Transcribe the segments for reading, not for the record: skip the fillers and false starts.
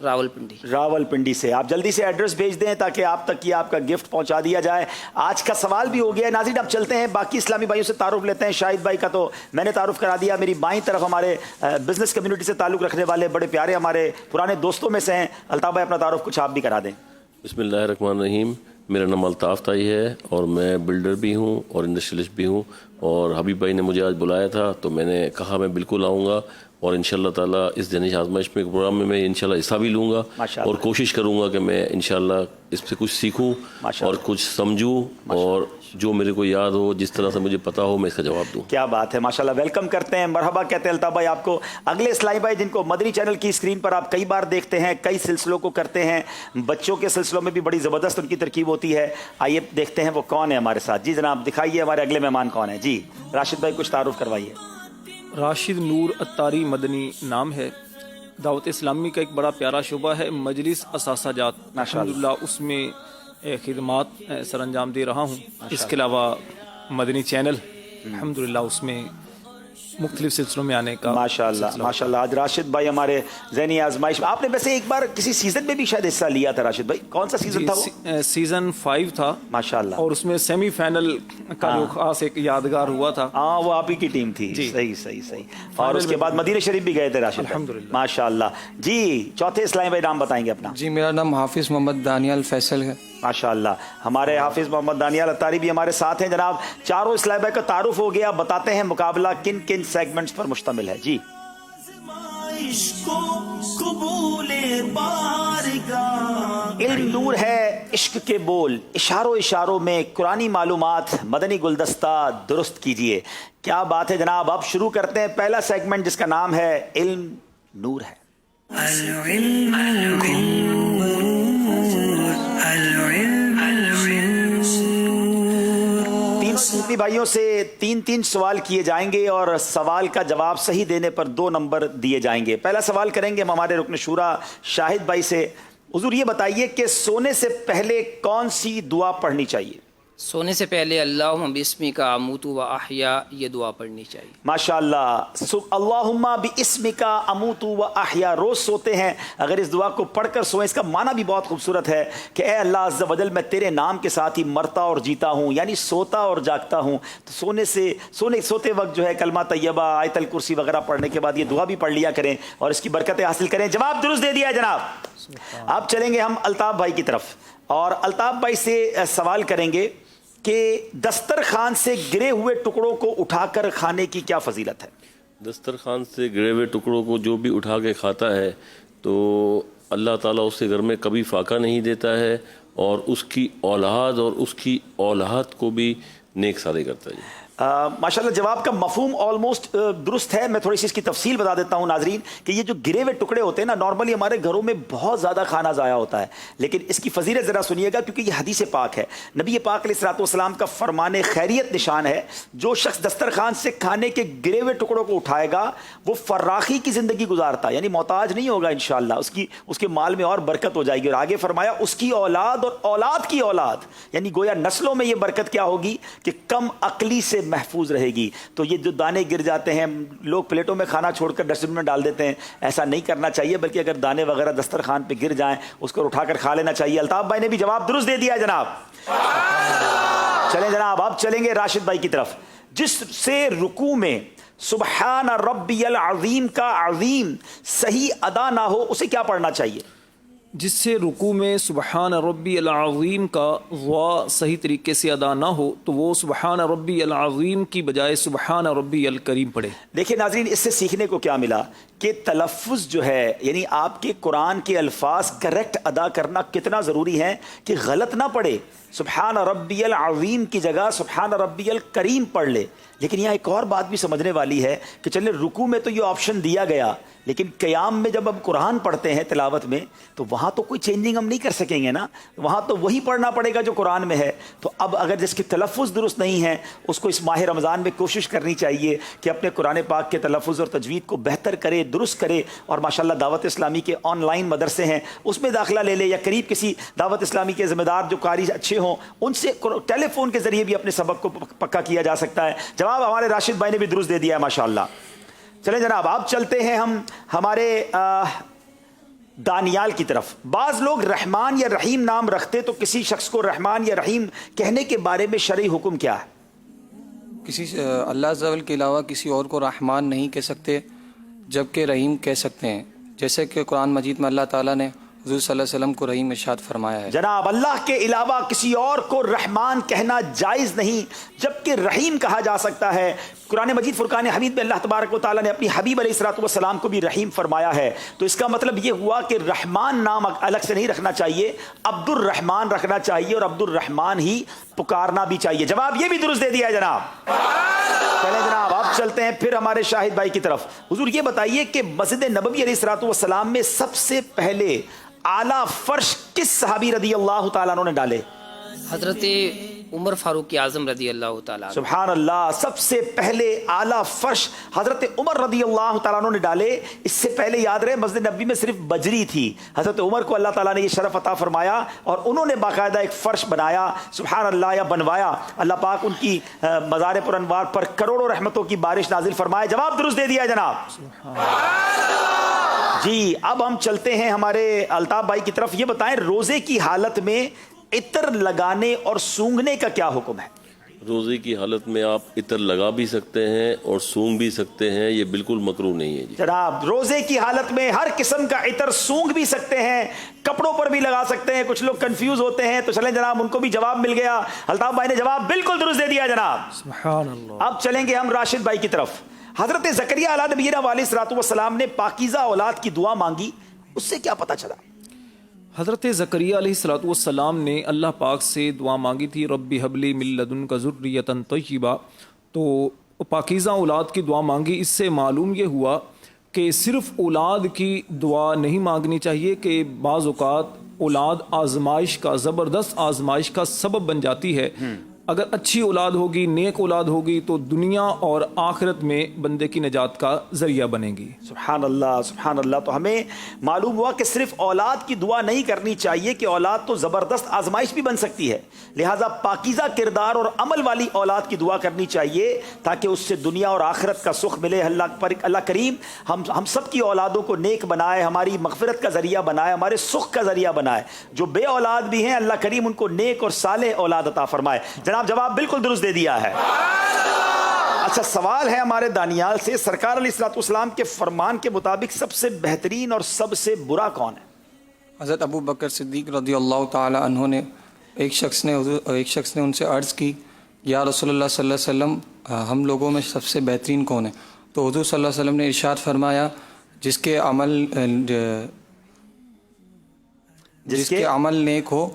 راولپنڈی۔ راولپنڈی سے آپ جلدی سے ایڈریس بھیج دیں تاکہ آپ تک یہ آپ کا گفٹ پہنچا دیا جائے۔ آج کا سوال بھی ہو گیا ہے ناظرین، اب چلتے ہیں باقی اسلامی بھائیوں سے تعارف لیتے ہیں۔ شاہد بھائی کا تو میں نے تعارف کرا دیا، میری بائیں طرف ہمارے بزنس کمیونٹی سے تعلق رکھنے والے بڑے پیارے ہمارے پرانے دوستوں میں سے ہیں۔ الطاف بھائی اپنا تعارف کچھ آپ بھی کرا دیں۔ بسم اللہ الرحمن الرحیم، میرا نام الطاف طائی ہے اور میں بلڈر بھی ہوں اور انڈسٹریلسٹ بھی ہوں، اور حبیب بھائی نے مجھے آج بلایا تھا تو میں نے کہا میں بالکل آؤں گا، اور انشاءاللہ تعالیٰ اس دانش آزمائش میں پروگرام میں انشاءاللہ حصہ بھی لوں گا، اور کوشش کروں گا کہ میں انشاءاللہ اس سے کچھ سیکھوں اور کچھ سمجھوں، اور جو میرے کو یاد ہو، جس طرح سے مجھے پتا ہو، میں اس کا جواب دوں۔ کیا بات ہے، ماشاءاللہ، ویلکم کرتے ہیں، مرحبا کہتے ہیں الطاف بھائی آپ کو۔ اگلے اسلامی بھائی جن کو مدنی چینل کی اسکرین پر آپ کئی بار دیکھتے ہیں، کئی سلسلوں کو کرتے ہیں، بچوں کے سلسلوں میں بھی بڑی زبردست ان کی ترکیب ہوتی ہے، آئیے دیکھتے ہیں وہ کون ہے ہمارے ساتھ۔ جی جناب دکھائیے ہمارے اگلے مہمان کون ہیں۔ جی راشد بھائی کچھ تعارف کروائیے۔ راشد نور اتاری مدنی نام ہے، دعوت اسلامی کا ایک بڑا پیارا شعبہ ہے، مجلس اثاثہ جات، الحمدللہ اس میں خدمات سر انجام دے رہا ہوں۔ اس کے علاوہ مدنی چینل الحمدللہ اس میں مختلف سلسلوں میں آنے کا ماشاءاللہ ماشاءاللہ۔ آج راشد بھائی ہمارے ذہنی آزمائش میں، آپ نے ویسے ایک بار کسی سیزن میں بھی شاید حصہ لیا تھا راشد بھائی، کون سا سیزن تھا وہ؟ سیزن 5 تھا ماشاءاللہ، اور اس میں سیمی فائنل کا جو خاص ایک یادگار ہوا تھا، ہاں وہ آپ ہی کی ٹیم تھی۔ صحیح صحیح صحیح، اور اس کے بعد مدینہ شریف بھی گئے تھے راشد بھائی، الحمدللہ ماشاءاللہ۔ جی چوتھے اسلامی بھائی نام بتائیں گے اپنا۔ جی میرا نام حافظ محمد دانیال فیصل ہے۔ ماشاءاللہ، ہمارے حافظ محمد دانیال اتاری بھی ہمارے ساتھ ہیں۔ جناب چاروں اسلامی بھائی کا تعارف ہو گیا، بتاتے ہیں مقابلہ کن کن سیگمنٹس پر مشتمل ہے۔ جی علم نور ہے عشق کے بول، اشاروں اشاروں میں قرآنی معلومات، مدنی گلدستہ درست کیجئے۔ کیا بات ہے جناب، اب شروع کرتے ہیں پہلا سیگمنٹ جس کا نام ہے علم نور ہے۔ تین بھائیوں سے تین سوال کیے جائیں گے اور سوال کا جواب صحیح دینے پر 2 نمبر دیے جائیں گے۔ پہلا سوال کریں گے ہم ہمارے رکن شورا شاہد بھائی سے۔ حضور یہ بتائیے کہ سونے سے پہلے کون سی دعا پڑھنی چاہیے؟ سونے سے پہلے اللہم باسمک اموت و احیا، یہ دعا پڑھنی چاہیے۔ ماشاءاللہ، اللہم باسمک اموت و احیا، روز سوتے ہیں اگر اس دعا کو پڑھ کر سوئیں، اس کا معنی بھی بہت خوبصورت ہے کہ اے اللہ عز و جل میں تیرے نام کے ساتھ ہی مرتا اور جیتا ہوں، یعنی سوتا اور جاگتا ہوں۔ تو سوتے وقت جو ہے کلمہ طیبہ، آیت الکرسی وغیرہ پڑھنے کے بعد یہ دعا بھی پڑھ لیا کریں اور اس کی برکتیں حاصل کریں۔ جواب درست دے دیا ہے جناب۔ اب چلیں گے ہم الطاف بھائی کی طرف، اور الطاف بھائی سے سوال کریں گے کہ دسترخوان سے گرے ہوئے ٹکڑوں کو اٹھا کر کھانے کی کیا فضیلت ہے؟ دسترخوان سے گرے ہوئے ٹکڑوں کو جو بھی اٹھا کے کھاتا ہے تو اللہ تعالیٰ اس کے گھر میں کبھی فاقہ نہیں دیتا ہے، اور اس کی اولاد اور اس کی اولاد کو بھی نیک سالے کرتا ہے۔ ماشاءاللہ جواب کا مفہوم آلموسٹ درست ہے۔ میں تھوڑی سی اس کی تفصیل بتا دیتا ہوں ناظرین کہ یہ جو گرے ہوئے ٹکڑے ہوتے ہیں نا، نارملی ہمارے گھروں میں بہت زیادہ کھانا ضائع ہوتا ہے، لیکن اس کی فضیلت ذرا سنیے گا کیونکہ یہ حدیث پاک ہے۔ نبی پاک علیہ الصلوۃ والسلام کا فرمان خیریت نشان ہے، جو شخص دسترخوان سے کھانے کے گرے ہوئے ٹکڑوں کو اٹھائے گا وہ فراخی کی زندگی گزارتا ہے، یعنی محتاج نہیں ہوگا انشاءاللہ، اس کے مال میں اور برکت ہو جائے گی، اور آگے فرمایا اس کی اولاد اور اولاد کی اولاد، یعنی گویا نسلوں میں یہ برکت کیا ہوگی کہ کم عقلی سے محفوظ رہے گی۔ تو یہ جو دانے گر جاتے ہیں، لوگ پلیٹوں میں کھانا چھوڑ کر ڈسٹ بن میں ڈال دیتے ہیں، ایسا نہیں کرنا چاہیے، بلکہ اگر دانے وغیرہ دسترخوان پہ گر جائیں اس کو اٹھا کر کھا لینا چاہیے۔ الطاف بھائی نے بھی جواب درست دے دیا ہے جناب۔ چلیں جناب اب چلیں گے راشد بھائی کی طرف۔ جس سے رکوع میں سبحان ربی العظیم کا عظیم صحیح ادا نہ ہو اسے کیا پڑھنا چاہیے؟ جس سے رکوع میں سبحان ربی العظیم کا وا صحیح طریقے سے ادا نہ ہو تو وہ سبحان ربی العظیم کی بجائے سبحان ربی الکریم پڑھے۔ دیکھیں ناظرین، اس سے سیکھنے کو کیا ملا کہ تلفظ جو ہے، یعنی آپ کے قرآن کے الفاظ کریکٹ ادا کرنا کتنا ضروری ہے کہ غلط نہ پڑھے۔ سبحان ربی العظیم کی جگہ سبحان ربی الکریم پڑھ لے۔ لیکن یہاں ایک اور بات بھی سمجھنے والی ہے کہ چلے رکوع میں تو یہ آپشن دیا گیا، لیکن قیام میں جب ہم قرآن پڑھتے ہیں تلاوت میں تو وہاں تو کوئی چینجنگ ہم نہیں کر سکیں گے نا، وہاں تو وہی پڑھنا پڑے گا جو قرآن میں ہے۔ تو اب اگر جس کے تلفظ درست نہیں ہے اس کو اس ماہ رمضان میں کوشش کرنی چاہیے کہ اپنے قرآن پاک کے تلفظ اور تجوید کو بہتر کرے، درست کرے، اور ماشاءاللہ دعوت اسلامی کے آن لائن مدرسے ہیں اس میں داخلہ لے لے، یا قریب کسی دعوت اسلامی کے ذمہ دار جو قاری اچھے ہوں ان سے ٹیلی فون کے ذریعے بھی اپنے سبق کو پکا کیا جا سکتا ہے۔ جواب ہمارے راشد بھائی نے بھی درست دے دیا ہے ماشاءاللہ۔ چلیں جناب اب چلتے ہیں ہم ہمارے دانیال کی طرف. بعض لوگ رحمان یا رحیم نام رکھتے تو کسی شخص کو رحمان یا رحیم کہنے کے بارے میں شرعی حکم کیا ہے؟ کسی اللہ عز و جل کے علاوہ کسی اور کو رحمان نہیں کہہ سکتے جبکہ رحیم کہہ سکتے ہیں، جیسے کہ قرآن مجید میں اللہ تعالیٰ نے حضور صلی اللہ علیہ وسلم کو رحیم ارشاد فرمایا ہے. جناب اللہ کے علاوہ کسی اور کو رحمان کہنا جائز نہیں جبکہ رحیم کہا جا سکتا ہے. قرآن مجید فرقان حمید میں اللہ تبارک و تعالیٰ نے اپنی حبیب علیہ الصلوۃ والسلام کو بھی رحیم فرمایا ہے. تو اس کا مطلب یہ ہوا کہ رحمان نام الگ سے نہیں رکھنا چاہیے، عبد الرحمان رکھنا چاہیے اور عبد الرحمان ہی پکارنا بھی چاہیے. جواب یہ بھی درست دے دیا ہے جناب. چلیں جناب اب چلتے ہیں پھر ہمارے شاہد بھائی کی طرف. حضور یہ بتائیے کہ مسجد نبوی علیہ الصلوۃ والسلام میں سب سے پہلے اعلیٰ فرش کس صحابی رضی اللہ تعالیٰ عنہ نے ڈالے؟ حضرت عمر فاروق اعظم رضی اللہ تعالیٰ عنہ. سبحان اللہ. سب سے پہلے اعلیٰ فرش حضرت عمر رضی اللہ تعالیٰ عنہ نے ڈالے. اس سے پہلے یاد رہے مسجد نبوی میں صرف بجری تھی. حضرت عمر کو اللہ تعالیٰ نے یہ شرف عطا فرمایا اور انہوں نے باقاعدہ ایک فرش بنایا. سبحان اللہ، یا بنوایا. اللہ پاک ان کی مزار پر انوار پر کروڑوں رحمتوں کی بارش نازل فرمائے. جواب درست دے دیا جناب. جی اب ہم چلتے ہیں ہمارے الطاف بھائی کی طرف. یہ بتائیں روزے کی حالت میں عطر لگانے اور سونگھنے کا کیا حکم ہے؟ روزے کی حالت میں آپ عطر لگا بھی سکتے ہیں اور سونگ بھی سکتے ہیں، یہ بالکل مکروہ نہیں ہے. جی جناب روزے کی حالت میں ہر قسم کا عطر سونگ بھی سکتے ہیں، کپڑوں پر بھی لگا سکتے ہیں. کچھ لوگ کنفیوز ہوتے ہیں تو چلیں جناب ان کو بھی جواب مل گیا. الطاف بھائی نے جواب بالکل درست دے دیا جناب. سبحان اللہ. اب چلیں گے ہم راشد بھائی کی طرف. حضرت زکریا علیہ نبینا علیہ الصلوۃ والسلام نے پاکیزہ اولاد کی دعا مانگی، اس سے کیا پتہ چلا؟ حضرت زکریا علیہ الصلوۃ والسلام نے اللہ پاک سے دعا مانگی تھی، رب ہب لی من لدنک ذریۃ طیبہ. تو پاکیزہ اولاد کی دعا مانگی. اس سے معلوم یہ ہوا کہ صرف اولاد کی دعا نہیں مانگنی چاہیے کہ بعض اوقات اولاد آزمائش کا، زبردست آزمائش کا سبب بن جاتی ہے. اگر اچھی اولاد ہوگی، نیک اولاد ہوگی تو دنیا اور آخرت میں بندے کی نجات کا ذریعہ بنے گی. سبحان اللہ سبحان اللہ. تو ہمیں معلوم ہوا کہ صرف اولاد کی دعا نہیں کرنی چاہیے کہ اولاد تو زبردست آزمائش بھی بن سکتی ہے، لہٰذا پاکیزہ کردار اور عمل والی اولاد کی دعا کرنی چاہیے تاکہ اس سے دنیا اور آخرت کا سکھ ملے. اللہ کریم ہم سب کی اولادوں کو نیک بنائے، ہماری مغفرت کا ذریعہ بنائے، ہمارے سکھ کا ذریعہ بنائے. جو بے اولاد بھی ہیں اللہ کریم ان کو نیک اور صالح اولاد عطا فرمائے. جناب جواب بالکل درست دے دیا ہے. اچھا سوال ہے ہمارے دانیال سے. سرکار علیہ الصلوۃ والسلام کے فرمان کے مطابق سب سے بہترین اور سب سے برا کون ہے؟ حضرت ابو بکر صدیق رضی اللہ تعالیٰ عنہ نے ایک شخص نے ان سے عرض کی، یا رسول اللہ صلی اللہ علیہ وسلم ہم لوگوں میں سب سے بہترین کون ہے؟ تو حضور صلی اللہ علیہ وسلم نے ارشاد فرمایا جس کے عمل نیک ہو،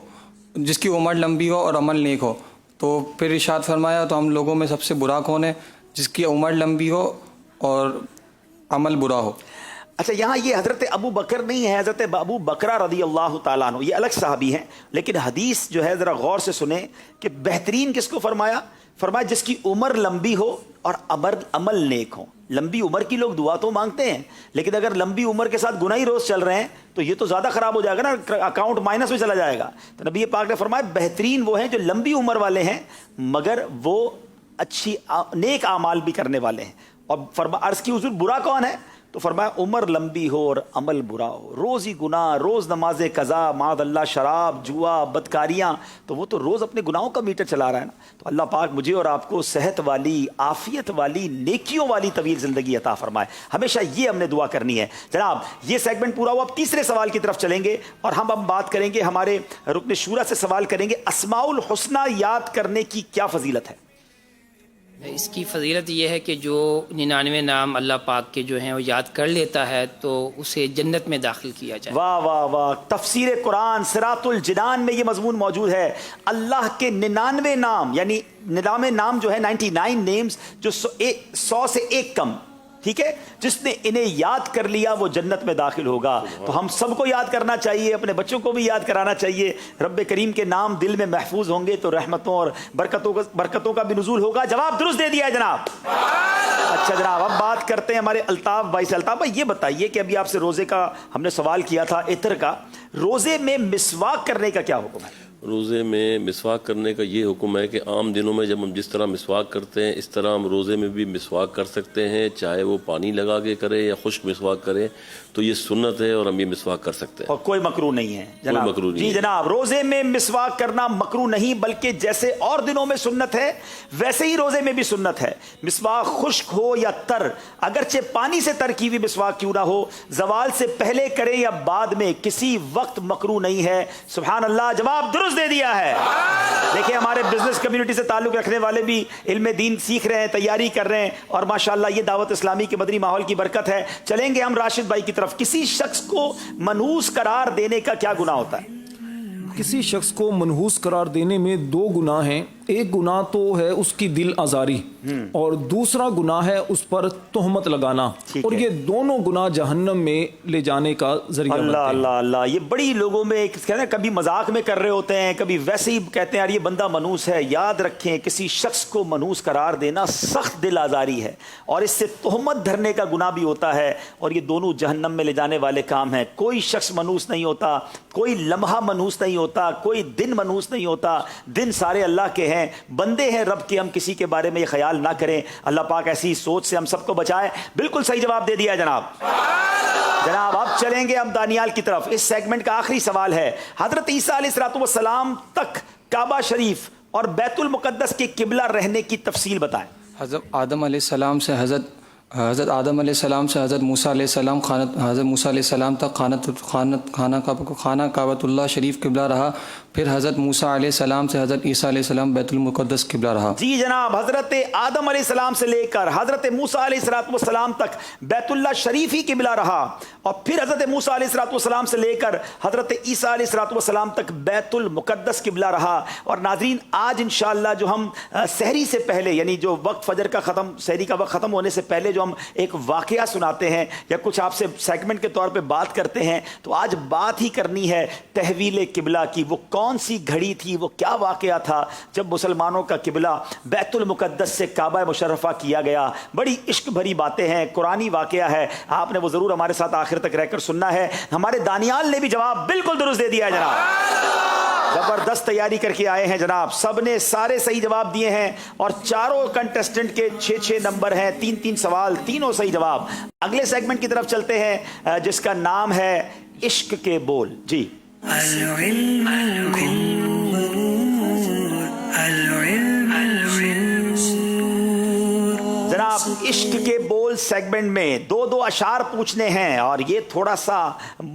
جس کی عمر لمبی ہو اور عمل نیک ہو. تو پھر ارشاد فرمایا تو ہم لوگوں میں سب سے برا کون ہے؟ جس کی عمر لمبی ہو اور عمل برا ہو. اچھا یہاں یہ حضرت ابو بکر نہیں ہے، حضرت ابو بکرہ رضی اللہ تعالیٰ عنہ، یہ الگ صحابی ہیں. لیکن حدیث جو ہے ذرا غور سے سنیں کہ بہترین کس کو فرمایا؟ فرمایا جس کی عمر لمبی ہو اور عمل نیک ہو. لمبی عمر کی لوگ دعا تو مانگتے ہیں لیکن اگر لمبی عمر کے ساتھ گناہی روز چل رہے ہیں تو یہ تو زیادہ خراب ہو جائے گا نا، اکاؤنٹ مائنس میں چلا جائے گا. تو نبی پاک نے فرمایا بہترین وہ ہیں جو لمبی عمر والے ہیں مگر وہ اچھی نیک اعمال بھی کرنے والے ہیں. اور عرض کی حضور برا کون ہے؟ تو فرمایا عمر لمبی ہو اور عمل برا ہو. روز ہی گناہ، روز نماز قضا، معاذ اللہ شراب، جوا، بدکاریاں، تو وہ تو روز اپنے گناہوں کا میٹر چلا رہا ہے نا. تو اللہ پاک مجھے اور آپ کو صحت والی، عافیت والی، نیکیوں والی طویل زندگی عطا فرمائے. ہمیشہ یہ ہم نے دعا کرنی ہے. جناب یہ سیگمنٹ پورا ہوا. اب تیسرے سوال کی طرف چلیں گے اور ہم اب بات کریں گے، ہمارے رکن شورا سے سوال کریں گے اسماء الحسنی یاد کرنے کی کیا فضیلت ہے؟ اس کی فضیلت یہ ہے کہ جو 99 نام اللہ پاک کے جو ہیں وہ یاد کر لیتا ہے تو اسے جنت میں داخل کیا جائے. واہ واہ واہ. تفسیر قرآن صراط الجنان میں یہ مضمون موجود ہے. اللہ کے 99 نام یعنی 99 نام جو ہے 99 نیمز جو 100 سے ایک کم، ٹھیک ہے، جس نے انہیں یاد کر لیا وہ جنت میں داخل ہوگا. تو ہم سب کو یاد کرنا چاہیے، اپنے بچوں کو بھی یاد کرانا چاہیے. رب کریم کے نام دل میں محفوظ ہوں گے تو رحمتوں اور برکتوں کا بھی نزول ہوگا. جواب درست دے دیا ہے جناب. اچھا جناب اب بات کرتے ہیں ہمارے الطاف بھائی سے. الطاف بھائی یہ بتائیے کہ ابھی آپ سے روزے کا ہم نے سوال کیا تھا، عطر کا، روزے میں مسواک کرنے کا کیا حکم ہے؟ روزے میں مسواک کرنے کا یہ حکم ہے کہ عام دنوں میں جب ہم جس طرح مسواک کرتے ہیں اس طرح ہم روزے میں بھی مسواک کر سکتے ہیں، چاہے وہ پانی لگا کے کرے یا خشک مسواک کرے، تو یہ سنت ہے اور ہم یہ مسواک کر سکتے ہیں اور کوئی مکروہ نہیں ہے جناب؟ کوئی مکروہ نہیں جی ہے۔ جناب، روزے میں مسواک کرنا مکروہ نہیں، بلکہ جیسے اور دنوں میں سنت ہے ویسے ہی روزے میں بھی سنت ہے۔ مسواک خشک ہو یا تر، اگرچہ پانی سے تر کی ہوئی مسواک کیوں نہ ہو، زوال سے پہلے کرے یا بعد میں، کسی وقت مکروہ نہیں ہے۔ سبحان اللہ، جواب درست دے دیا ہے۔ دیکھیں ہمارے بزنس کمیونٹی سے تعلق رکھنے والے بھی علم دین سیکھ رہے ہیں، تیاری کر رہے ہیں، اور ماشاءاللہ یہ دعوت اسلامی کے مدنی ماحول کی برکت ہے۔ چلیں گے ہم راشد بھائی کی طرف۔ کسی شخص کو منحوس قرار دینے کا کیا گناہ ہوتا ہے؟ کسی شخص کو منحوس قرار دینے میں دو گناہ ہیں۔ ایک گناہ تو ہے اس کی دل آزاری، اور دوسرا گناہ ہے اس پر تہمت لگانا، اور یہ دونوں گناہ جہنم میں لے جانے کا ذریعہ اللہ بنتے ہیں۔ اللہ اللہ، یہ بڑی لوگوں میں ایک کہتے ہیں، کبھی مذاق میں کر رہے ہوتے ہیں، کبھی ویسے ہی کہتے ہیں یار یہ بندہ منحوس ہے۔ یاد رکھیں کسی شخص کو منحوس قرار دینا سخت دل آزاری ہے، اور اس سے تہمت دھرنے کا گناہ بھی ہوتا ہے، اور یہ دونوں جہنم میں لے جانے والے کام ہیں۔ کوئی شخص منحوس نہیں ہوتا، کوئی لمحہ منحوس نہیں ہوتا، کوئی دن منحوس نہیں ہوتا۔ دن سارے اللہ کے ہیں، بندے ہیں رب کے، ہم کسی کے بارے میں یہ خیال نہ کریں۔ اللہ پاک ایسی سوچ سے ہم سب کو بچائے۔ بالکل صحیح جواب دے دیا جناب۔ جناب اب چلیں گے ہم دانیال کی طرف۔ اس سیگمنٹ کا آخری سوال ہے، حضرت عیسیٰ علیہ السلام تک کعبہ شریف اور بیت المقدس کے قبلہ رہنے کی تفصیل بتائیں۔ حضرت آدم علیہ السلام سے حضرت آدم علیہ السلام سے حضرت موسیٰ علیہ السلام حضرت موسیٰ علیہ السلام تک خانہ کعبۃ اللہ شریف قبلہ رہا، پھر حضرت موسیٰ علیہ السلام سے حضرت عیسیٰ علیہ السلام بیت المقدس قبلہ رہا۔ جی جناب، حضرت آدم علیہ السلام سے لے کر حضرت موسیٰ علیہ السلام تک بیت اللہ شریف ہی قبلہ رہا، اور پھر حضرت موسیٰ علیہ السلام سے لے کر حضرت عیسیٰ علیہ السلام تک بیت المقدس قبلہ رہا۔ اور ناظرین، آج انشاءاللہ جو ہم سحری سے پہلے، یعنی جو وقت فجر کا سحری کا وقت ختم ہونے سے پہلے جو ہم ایک واقعہ سناتے ہیں یا کچھ آپ سے سیگمنٹ کے طور پہ بات کرتے ہیں، تو آج بات ہی کرنی ہے تحویل قبلہ کی۔ وہ کون سی گھڑی تھی، وہ کیا واقعہ تھا جب مسلمانوں کا قبلہ بیت المقدس سے کعبہ مشرفہ کیا گیا؟ بڑی عشق بھری باتیں ہیں، قرآنی واقعہ ہے، آپ نے وہ ضرور ہمارے ساتھ آخر تک رہ کر سننا ہے۔ ہمارے دانیال نے بھی جواب بالکل درست دے دیا ہے جناب، زبردست تیاری کر کے آئے ہیں جناب، سب نے سارے صحیح جواب دیے ہیں، اور چاروں کنٹیسٹنٹ کے 6 نمبر ہیں، 3 سوال، تینوں صحیح جواب۔ اگلے سیگمنٹ کی طرف چلتے ہیں جس کا نام ہے عشق کے بول۔ جی العلم جناب، عشق کے بول سیگمنٹ میں 2 اشعار پوچھنے ہیں، اور یہ تھوڑا سا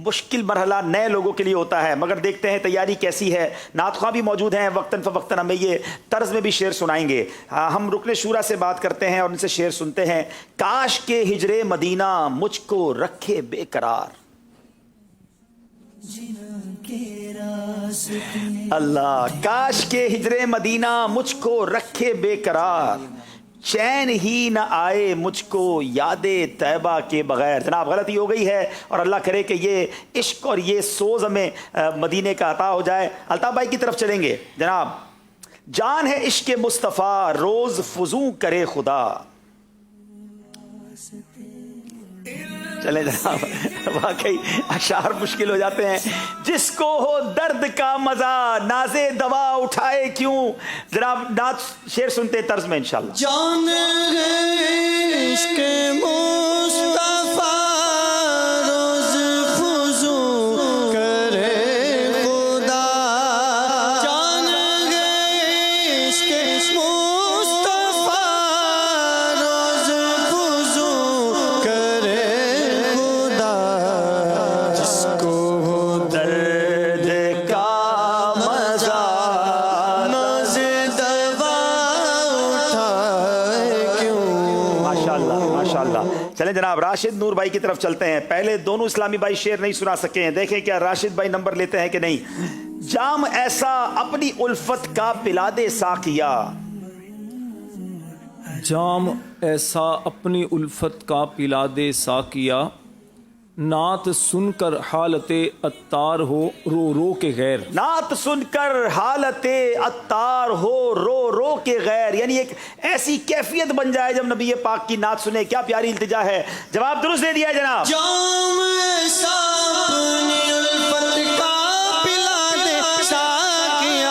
مشکل مرحلہ نئے لوگوں کے لیے ہوتا ہے، مگر دیکھتے ہیں تیاری کیسی ہے۔ نعت خواں بھی موجود ہیں، وقتاً فوقتاً ہمیں یہ طرز میں بھی شعر سنائیں گے۔ ہم رکن شورا سے بات کرتے ہیں اور ان سے شعر سنتے ہیں۔ کاش کے ہجر مدینہ مجھ کو رکھے بے قرار، اللہ کاش کے ہجر مدینہ مجھ کو رکھے بے قرار، چین ہی نہ آئے مجھ کو یاد طیبہ کے بغیر۔ جناب غلطی ہو گئی ہے، اور اللہ کرے کہ یہ عشق اور یہ سوز ہمیں مدینے کا عطا ہو جائے۔ الطاف بھائی کی طرف چلیں گے جناب۔ جان ہے عشق مصطفیٰ روز فزوں کرے خدا، چلیں جناب، واقعی اشعار مشکل ہو جاتے ہیں۔ جس کو ہو درد کا مزہ ناز دوا اٹھائے کیوں، جناب نعت شعر سنتے طرز میں انشاءاللہ۔ جان ہے عشق مصطفیٰ روز فزوں کرے خدا، جان ہے عشق مصطفیٰ روز فزوں کرے خدا، جس کو ہو درد کا مزہ ناز دوا اٹھائے کیوں۔ ماشاءاللہ ماشاءاللہ۔ چلیں جناب راشد نور بھائی کی طرف چلتے ہیں۔ پہلے دونوں اسلامی بھائی شعر نہیں سنا سکے ہیں، دیکھیں کیا راشد بھائی نمبر لیتے ہیں کہ نہیں۔ جام ایسا اپنی الفت کا پلا دے ساقیا، جام ایسا اپنی الفت کا پلا دے ساقیا، نعت سن کر حالت عطار ہو رو رو کے غیر۔ نعت سن کر حالت عطار ہو رو رو کے غیر، یعنی ایک ایسی کیفیت بن جائے جب نبی پاک کی نعت سنے۔ کیا پیاری التجا ہے، جواب درست دے دیا جناب۔ جام ایسا اپنی الفت کا پلا دے ساقیا،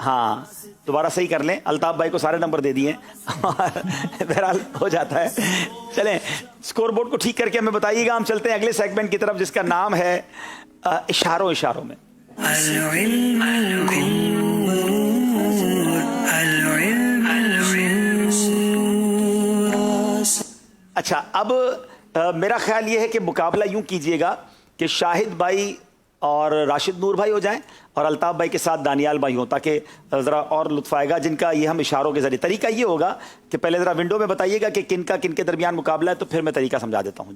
ہاں دوبارہ صحیح کر لیں, الطاف بھائی کو سارے نمبر دے دیے اور بہرحال ہو جاتا ہے. چلیں اسکور بورڈ کو ٹھیک کر کے ہمیں بتائیے گا. ہم چلتے ہیں اگلے سیگمنٹ کی طرف جس کا نام ہے اشاروں میں. اچھا اب میرا خیال یہ ہے کہ مقابلہ یوں کیجئے گا کہ شاہد بھائی اور راشد نور بھائی ہو جائیں اور الطاف بھائی کے ساتھ دانیال بھائی ہوں, تاکہ ذرا اور لطف آئے گا, جن کا یہ ہم اشاروں کے ذریعے. طریقہ یہ ہوگا کہ پہلے ذرا ونڈو میں بتائیے گا کہ کن کا کن کے درمیان مقابلہ ہے, تو پھر میں طریقہ سمجھا دیتا ہوں.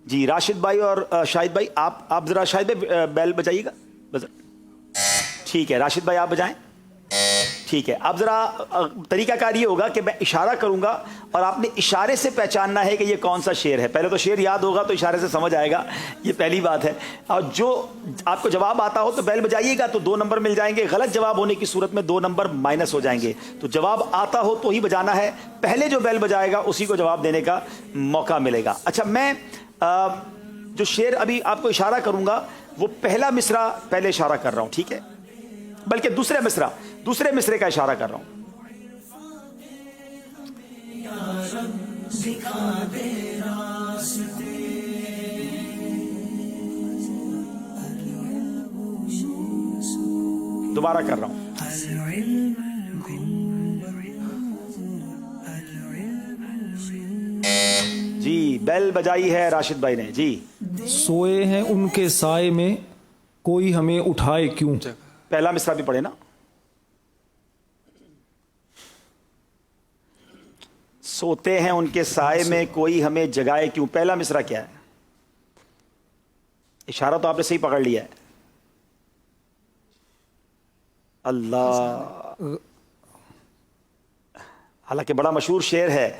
جی راشد بھائی اور شاہد بھائی آپ ذرا شاہد بھائی بیل بجائیے گا بس. ٹھیک ہے راشد بھائی آپ بجائیں. ٹھیک ہے, اب ذرا طریقہ کار یہ ہوگا کہ میں اشارہ کروں گا اور آپ نے اشارے سے پہچاننا ہے کہ یہ کون سا شعر ہے. پہلے تو شعر یاد ہوگا تو اشارے سے سمجھ آئے گا, یہ پہلی بات ہے. اور جو آپ کو جواب آتا ہو تو بیل بجائیے گا تو 2 نمبر مل جائیں گے. غلط جواب ہونے کی صورت میں 2 نمبر مائنس ہو جائیں گے. تو جواب آتا ہو تو ہی بجانا ہے, پہلے جو بیل بجائے گا اسی کو جواب دینے کا موقع ملے گا. اچھا میں جو شعر ابھی آپ کو اشارہ کروں گا وہ پہلا مصرع پہلے اشارہ کر رہا ہوں, ٹھیک ہے, بلکہ دوسرے مصرے کا اشارہ کر رہا ہوں. دوبارہ کر رہا ہوں. جی بیل بجائی ہے راشد بھائی نے. جی سوئے ہیں ان کے سائے میں کوئی ہمیں اٹھائے کیوں. پہلا مصرع بھی پڑھے نا. سوتے ہیں ان کے سائے میں کوئی ہمیں جگائے کیوں. پہلا مصرع کیا ہے؟ اشارہ تو آپ نے صحیح پکڑ لیا ہے. اللہ, حالانکہ بڑا مشہور شعر ہے.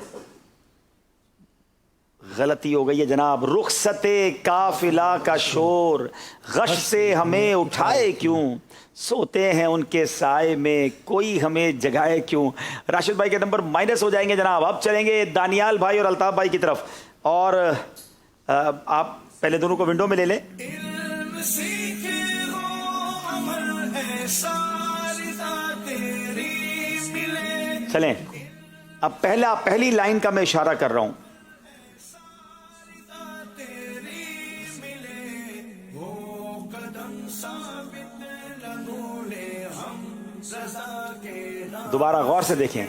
غلطی ہو گئی ہے جناب. رخصت قافلہ کا شور غش سے ہمیں اٹھائے کیوں, سوتے ہیں ان کے سائے میں کوئی ہمیں جگائے کیوں. راشد بھائی کے نمبر مائنس ہو جائیں گے جناب. اب چلیں گے دانیال بھائی اور الطاف بھائی کی طرف, اور آپ پہلے دونوں کو ونڈو میں لے لیں. چلیں اب پہلی لائن کا میں اشارہ کر رہا ہوں. دوبارہ غور سے دیکھیں.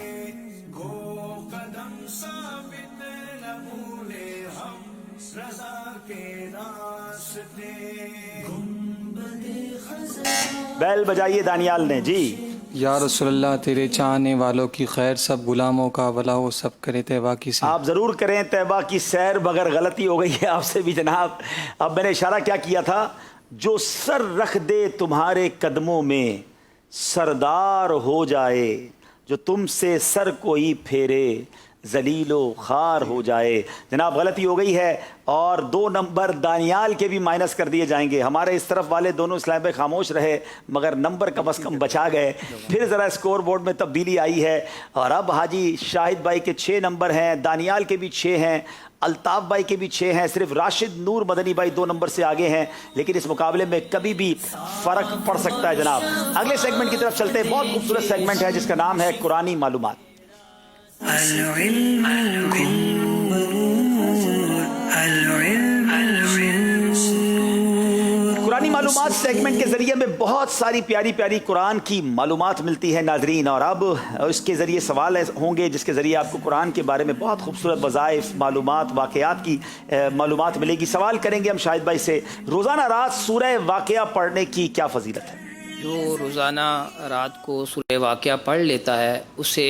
بیل بجائیے دانیال نے. جی یا رسول اللہ تیرے چاہنے والوں کی خیر سب غلاموں کا بلا وہ سب کرے طیبہ کی سیر. آپ ضرور کریں طیبہ کی سیر, مگر غلطی ہو گئی ہے آپ سے بھی جناب. اب میں نے اشارہ کیا کیا تھا؟ جو سر رکھ دے تمہارے قدموں میں سردار ہو جائے, جو تم سے سر کوئی پھیرے ذلیل و خوار ہو جائے. جناب غلطی ہو گئی ہے اور 2 نمبر دانیال کے بھی مائنس کر دیے جائیں گے. ہمارے اس طرف والے دونوں اسلام پہ خاموش رہے مگر نمبر کم از کم بچا گئے. پھر ذرا اسکور بورڈ میں تبدیلی آئی ہے اور اب حاجی شاہد بھائی کے 6 نمبر ہیں, دانیال کے بھی 6 ہیں, الطاف بھائی کے بھی 6 ہیں. صرف راشد نور مدنی بھائی 2 نمبر سے آگے ہیں, لیکن اس مقابلے میں کبھی بھی فرق پڑ سکتا ہے جناب. اگلے سیگمنٹ کی طرف چلتے ہیں. بہت خوبصورت سیگمنٹ ہے جس کا نام ہے قرآنی معلومات. قرآنی معلومات سیگمنٹ کے ذریعے میں بہت ساری پیاری پیاری قرآن کی معلومات ملتی ہے ناظرین, اور اب اس کے ذریعے سوال ہوں گے جس کے ذریعے آپ کو قرآن کے بارے میں بہت خوبصورت وظائف, معلومات, واقعات کی معلومات ملے گی. سوال کریں گے ہم شاہد بھائی سے, روزانہ رات سورہ واقعہ پڑھنے کی کیا فضیلت ہے؟ جو روزانہ رات کو سورہ واقعہ پڑھ لیتا ہے اسے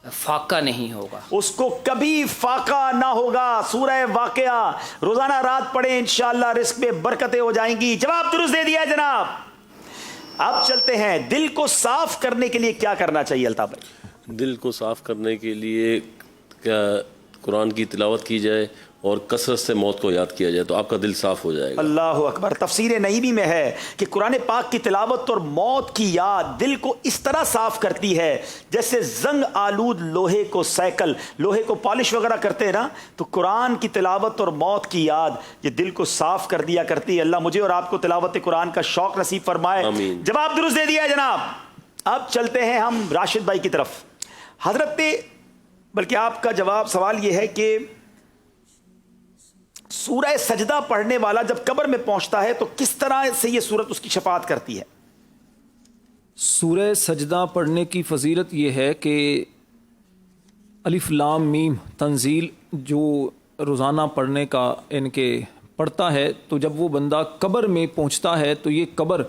فاقہ نہیں ہوگا, اس کو کبھی فاقہ نہ ہوگا. سورہ واقعہ روزانہ رات پڑھیں, انشاءاللہ رزق میں برکتیں ہو جائیں گی. جواب درست دے دیا جناب. اب چلتے ہیں, دل کو صاف کرنے کے لیے کیا کرنا چاہیے الطاف بھائی؟ دل کو صاف کرنے کے لیے قرآن کی تلاوت کی جائے اور کثرت سے موت کو یاد کیا جائے تو آپ کا دل صاف ہو جائے گا. اللہ اکبر. تفسیر نعیمی میں ہے کہ قرآن پاک کی تلاوت اور موت کی یاد دل کو اس طرح صاف کرتی ہے جیسے زنگ آلود لوہے کو سیکل، لوہے کو پالش وغیرہ کرتے ہیں نا، تو قرآن کی تلاوت اور موت کی یاد یہ دل کو صاف کر دیا کرتی ہے. اللہ مجھے اور آپ کو تلاوت قرآن کا شوق نصیب فرمائے. آمین. جواب درست دے دیا ہے جناب. اب چلتے ہیں ہم راشد بھائی کی طرف. حضرت بلکہ آپ کا جواب سوال یہ ہے کہ سورہ سجدہ پڑھنے والا جب قبر میں پہنچتا ہے تو کس طرح سے یہ سورت اس کی شفاعت کرتی ہے؟ سورہ سجدہ پڑھنے کی فضیلت یہ ہے کہ الف لام میم تنزیل جو روزانہ پڑھنے کا ان کے پڑھتا ہے تو جب وہ بندہ قبر میں پہنچتا ہے تو یہ قبر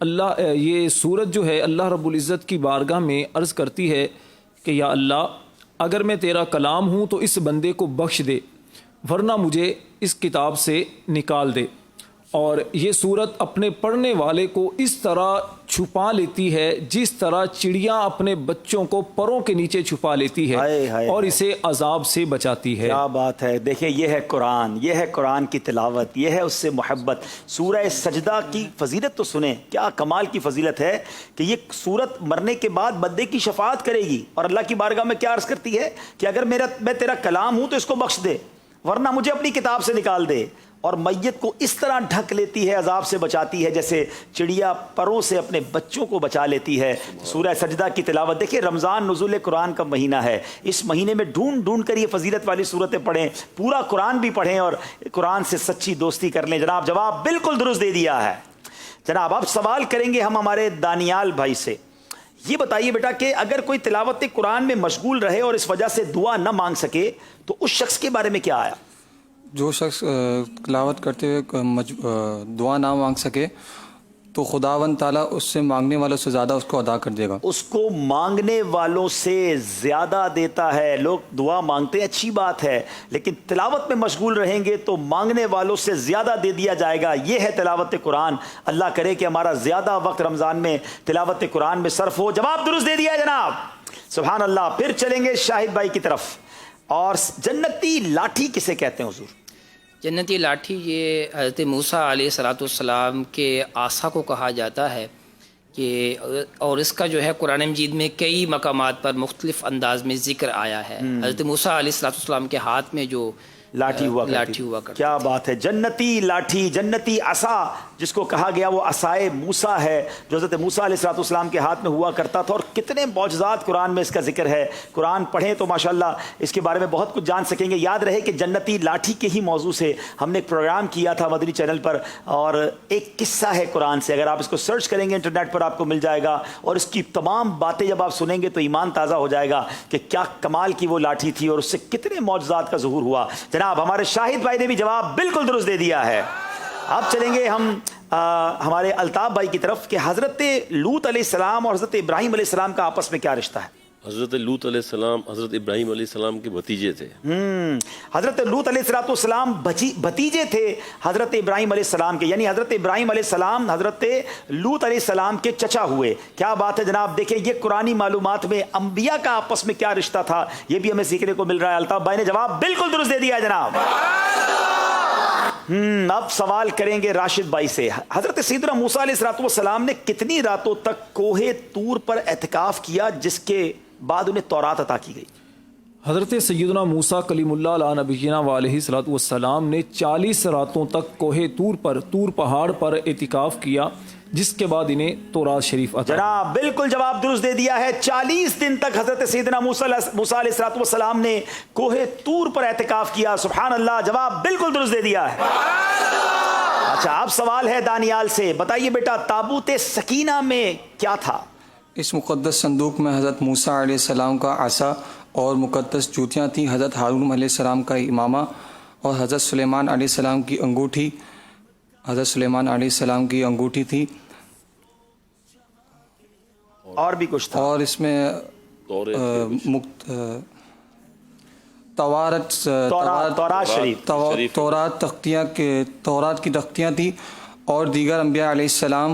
یہ سورت جو ہے اللہ رب العزت کی بارگاہ میں عرض کرتی ہے کہ یا اللہ اگر میں تیرا کلام ہوں تو اس بندے کو بخش دے، ورنہ مجھے اس کتاب سے نکال دے. اور یہ صورت اپنے پڑھنے والے کو اس طرح چھپا لیتی ہے جس طرح چڑیاں اپنے بچوں کو پروں کے نیچے چھپا لیتی ہے اور اسے عذاب سے بچاتی ہے. کیا بات ہے. دیکھیں یہ ہے قرآن، یہ ہے قرآن کی تلاوت، یہ ہے اس سے محبت. سورہ سجدہ کی فضیلت تو سنیں، کیا کمال کی فضیلت ہے کہ یہ سورت مرنے کے بعد بندے کی شفاعت کرے گی اور اللہ کی بارگاہ میں کیا عرض کرتی ہے کہ اگر میں تیرا کلام ہوں تو اس کو بخش دے، ورنہ مجھے اپنی کتاب سے نکال دے. اور میت کو اس طرح ڈھک لیتی ہے، عذاب سے بچاتی ہے جیسے چڑیا پروں سے اپنے بچوں کو بچا لیتی ہے. سورہ سجدہ کی تلاوت دیکھیں، رمضان نزول قرآن کا مہینہ ہے، اس مہینے میں ڈھونڈ ڈھونڈ کر یہ فضیلت والی صورتیں پڑھیں، پورا قرآن بھی پڑھیں اور قرآن سے سچی دوستی کر لیں. جناب جواب بالکل درست دے دیا ہے. جناب اب سوال کریں گے ہم ہمارے دانیال بھائی سے. یہ بتائیے بیٹا کہ اگر کوئی تلاوت قرآن میں مشغول رہے اور اس وجہ سے دعا نہ مانگ سکے تو اس شخص کے بارے میں کیا آیا؟ جو شخص تلاوت کرتے ہوئے دعا نہ مانگ سکے تو خداوند تعالیٰ اس سے مانگنے والوں سے زیادہ اس کو عطا کر دے گا. اس کو مانگنے والوں سے زیادہ دیتا ہے. لوگ دعا مانگتے ہیں، اچھی بات ہے، لیکن تلاوت میں مشغول رہیں گے تو مانگنے والوں سے زیادہ دے دیا جائے گا. یہ ہے تلاوت قرآن. اللہ کرے کہ ہمارا زیادہ وقت رمضان میں تلاوت قرآن میں صرف ہو. جواب درست دے دیا ہے جناب، سبحان اللہ. پھر چلیں گے شاہد بھائی کی طرف. اور جنتی لاٹھی کسے کہتے ہیں حضور؟ جنتی لاٹھی یہ حضرت موسیٰ علیہ السلام کے عصا کو کہا جاتا ہے کہ اور اس کا جو ہے قرآن مجید میں کئی مقامات پر مختلف انداز میں ذکر آیا ہے. حضرت موسیٰ علیہ السلام کے ہاتھ میں جو لاٹھی ہوا کرتی. کیا بات ہے. جنتی لاٹھی، جنتی عصا جس کو کہا گیا وہ عصائے موسیٰ ہے جو حضرت موسیٰ علیہ السلام کے ہاتھ میں ہوا کرتا تھا. اور کتنے معجزات قرآن میں اس کا ذکر ہے. قرآن پڑھیں تو ماشاءاللہ اس کے بارے میں بہت کچھ جان سکیں گے. یاد رہے کہ جنتی لاٹھی کے ہی موضوع سے ہم نے ایک پروگرام کیا تھا مدنی چینل پر، اور ایک قصہ ہے قرآن سے. اگر آپ اس کو سرچ کریں گے انٹرنیٹ پر آپ کو مل جائے گا، اور اس کی تمام باتیں جب آپ سنیں گے تو ایمان تازہ ہو جائے گا کہ کیا کمال کی وہ لاٹھی تھی اور اس سے کتنے معجزات کا ظہور ہوا. جناب ہمارے شاہد بھائی نے بھی جواب بالکل درست دے دیا ہے. اب چلیں گے ہم ہمارے الطاف بھائی کی طرف کہ حضرت لوط علیہ السلام اور حضرت ابراہیم علیہ السلام کا آپس میں کیا رشتہ ہے؟ حضرت لوط علیہ السلام حضرت ابراہیم علیہ السلام کے بھتیجے تھے. حضرت لوط علیہ السلام بھتیجے تھے حضرت ابراہیم علیہ السلام کے، یعنی حضرت ابراہیم علیہ السلام حضرت لوط علیہ السلام کے چچا ہوئے. کیا بات ہے جناب. دیکھیں یہ قرآنی معلومات میں انبیاء کا آپس میں کیا رشتہ تھا یہ بھی ہمیں سیکھنے کو مل رہا ہے. الطاف بھائی نے جواب بالکل درست دے دیا ہے جناب. اب سوال کریں گے راشد بھائی سے. حضرت سیدنا موسیٰ علیہ السلام نے کتنی راتوں تک کوہ طور پر اعتکاف کیا جس کے بعد انہیں تورات عطا کی گئی؟ حضرت سیدنا موسیٰ کلیم اللہ علیہ نبینا علیہ السلام نے 40 راتوں تک کوہ طور پر، طور پہاڑ پر اعتکاف کیا جس کے بعد انہیں تورات شریف عطا. جناب بالکل جواب درست دے دیا ہے. 40 دن تک حضرت سیدنا موسیٰ علیہ السلام نے کوہ طور پر اعتکاف کیا. سبحان اللہ. جواب بالکل درست دے دیا ہے. اچھا اب سوال ہے دانیال سے. بتائیے بیٹا تابوت سکینہ میں کیا تھا؟ اس مقدس صندوق میں حضرت موسیٰ علیہ السلام کا عصا اور مقدس جوتیاں تھیں، حضرت ہارون علیہ السلام کا امامہ اور حضرت سلیمان علیہ السلام کی انگوٹھی. حضرت سلیمان علیہ السلام کی انگوٹھی تھی. اور بھی کچھ تھا. اور اس میں تورات کی تختیاں تھیں اور دیگر انبیاء علیہ السلام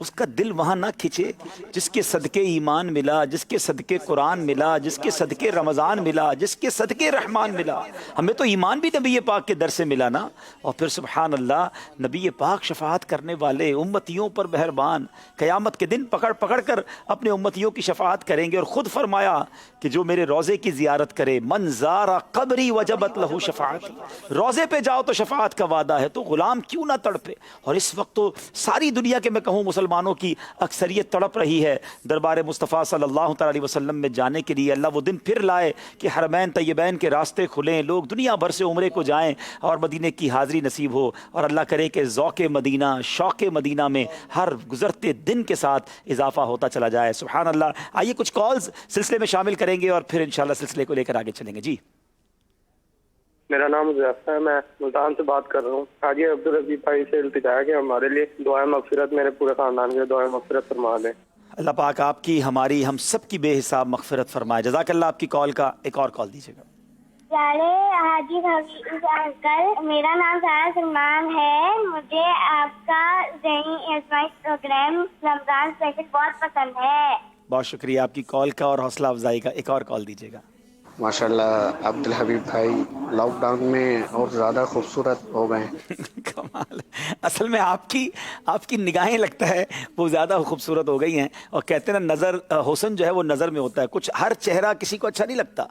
اس کا دل وہاں نہ کھنچے جس کے صدقے ایمان ملا, جس کے صدقے قرآن ملا, جس کے صدقے رمضان ملا, جس کے صدقے رحمان ملا. ہمیں تو ایمان بھی نبی پاک کے در سے ملا نا. اور پھر سبحان اللہ, نبی پاک شفاعت کرنے والے, امتیوں پر مہربان, قیامت کے دن پکڑ پکڑ کر اپنے امتیوں کی شفاعت کریں گے. اور خود فرمایا کہ جو میرے روزے کی زیارت کرے, من زارا قبری وجبت لہو شفاعتی, روزے پہ جاؤ تو شفاعت کا وعدہ ہے. تو غلام کیوں نہ تڑپے. اور اس وقت تو ساری دنیا کے میں کہوں مسلمانوں کی اکثریت تڑپ رہی ہے دربار مصطفیٰ صلی اللہ تعالی علیہ وسلم میں جانے کے لیے. اللہ وہ دن پھر لائے کہ حرمین طیبین کے راستے کھلیں, لوگ دنیا بھر سے عمرے کو جائیں اور مدینے کی حاضری نصیب ہو. اور اللہ کرے کہ ذوق مدینہ, شوق مدینہ میں ہر گزرتے دن کے ساتھ اضافہ ہوتا چلا جائے. سبحان اللہ. آئیے کچھ کالز سلسلے میں شامل کریں گے اور پھر انشاءاللہ سلسلے کو لے کر آگے چلیں گے. جی میرا نام ضیاء ہے, میں ملتان سے بات کر رہا ہوں. حاجی عبدالرزیق بھائی سے التجا ہے کہ ہمارے لیے دعائیں مغفرت, میرے پورے خاندان کے لیے دعائیں مغفرت فرما دیں. اللہ پاک آپ کی, ہماری, ہم سب کی بے حساب مغفرت فرمائے. جزاک اللہ. آپ کی کال کا ایک اور کال دیجیے گا. پیارے حاجی انکل, میرا نام سارا سلمان ہے. مجھے آپ کا ذہنی آزمائش پروگرام رمضان اسپیشل بہت پسند ہے. بہت شکریہ آپ کی کال کا اور حوصلہ افزائی کا. ایک اور کال دیجیے گا. ماشاءاللہ عبدالحبیب بھائی لاک ڈاؤن میں اور زیادہ خوبصورت ہو گئے. کمال. اصل میں آپ کی نگاہیں لگتا ہے وہ زیادہ خوبصورت ہو گئی ہیں. اور کہتے ہیں نا نظر, حسن جو ہے وہ نظر میں ہوتا ہے. کچھ ہر چہرہ کسی کو اچھا نہیں لگتا.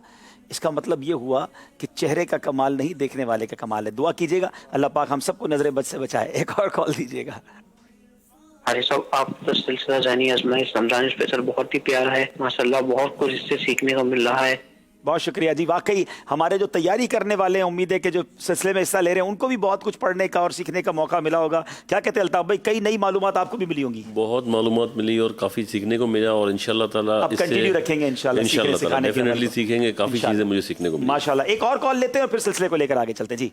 اس کا مطلب یہ ہوا کہ چہرے کا کمال نہیں, دیکھنے والے کا کمال ہے. دعا کیجیے گا اللہ پاک ہم سب کو نظر بد سے بچائے. ایک اور کال دیجیے گا. حاجی صاحب آپ کا سلسلہ ذہنی آزمائش رمضان اسپیشل بہت ہی پیارا ہے. ماشاءاللہ بہت کچھ اس سے سیکھنے کو مل رہا ہے. بہت شکریہ جی. واقعی ہمارے جو تیاری کرنے والے ہیں, امید ہے کہ جو سلسلے میں حصہ لے رہے ہیں ان کو بھی بہت کچھ پڑھنے کا اور سیکھنے کا موقع ملا ہوگا. کیا کہتے ہیں الطاف بھائی, کئی نئی معلومات آپ کو بھی ملی ہوں گی. بہت معلومات ملی اور کافی سیکھنے کو ملا, اور انشاءاللہ تعالیٰ آپ کنٹینیو رکھیں گے انشاءاللہ تعالیٰ ڈیفینیٹلی سیکھیں گے. کافی چیزیں مجھے سیکھنے کو ملی. ماشاءاللہ. ایک اور کال لیتے ہیں اور پھر سلسلے کو لے کر آگے چلتے ہیں. جی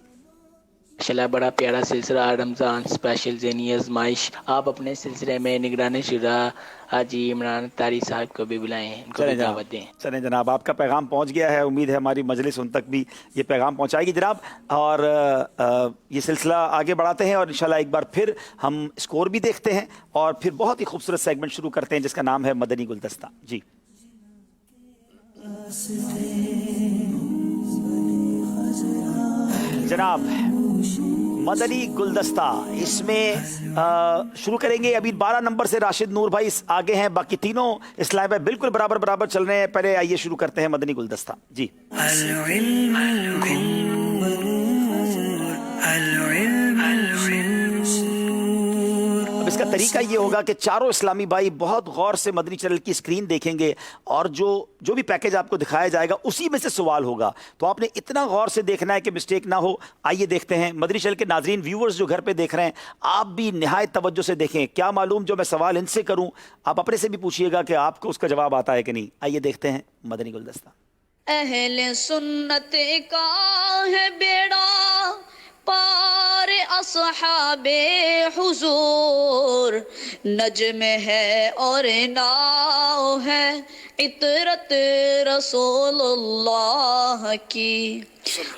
ماشاءاللہ بڑا پیارا سلسلہ رمضان اسپیشل ذہنی آزمائش. آپ اپنے سلسلے میں نگران شورا حاجی عمران اتاری صاحب کو بھی بلائیں, ان کو بھی دعوت دیں. چلیں جناب, آپ کا پیغام پہنچ گیا ہے. امید ہے ہماری مجلس ان تک بھی یہ پیغام پہنچائے گی جناب. اور یہ سلسلہ آگے بڑھاتے ہیں اور انشاءاللہ ایک بار پھر ہم اسکور بھی دیکھتے ہیں اور پھر بہت ہی خوبصورت سیگمنٹ شروع کرتے ہیں جس کا نام ہے مدنی گلدستہ. جی جناب مدنی گلدستہ, اس میں شروع کریں گے. ابھی 12 نمبر سے راشد نور بھائی آگے ہیں, باقی تینوں اسلام بھائی بالکل برابر چل رہے ہیں. پہلے آئیے شروع کرتے ہیں مدنی گلدستہ. جی اب اس کا طریقہ یہ ہوگا کہ چاروں اسلامی بھائی بہت غور سے مدنی چینل کی اسکرین دیکھیں گے اور جو بھی پیکج آپ کو دکھایا جائے گا اسی میں سے سوال ہوگا. تو آپ نے اتنا غور سے دیکھنا ہے کہ مسٹیک نہ ہو. آئیے دیکھتے ہیں مدنی چینل کے ناظرین, ویورز جو گھر پہ دیکھ رہے ہیں, آپ بھی نہایت توجہ سے دیکھیں. کیا معلوم جو میں سوال ان سے کروں آپ اپنے سے بھی پوچھیے گا کہ آپ کو اس کا جواب آتا ہے کہ نہیں. آئیے دیکھتے ہیں مدنی گلدستہ. اہل سنت کا ہے بیڑا پار اصحاب حضور, نجم ہے اور ناؤ ہے عطرت رسول اللہ کی.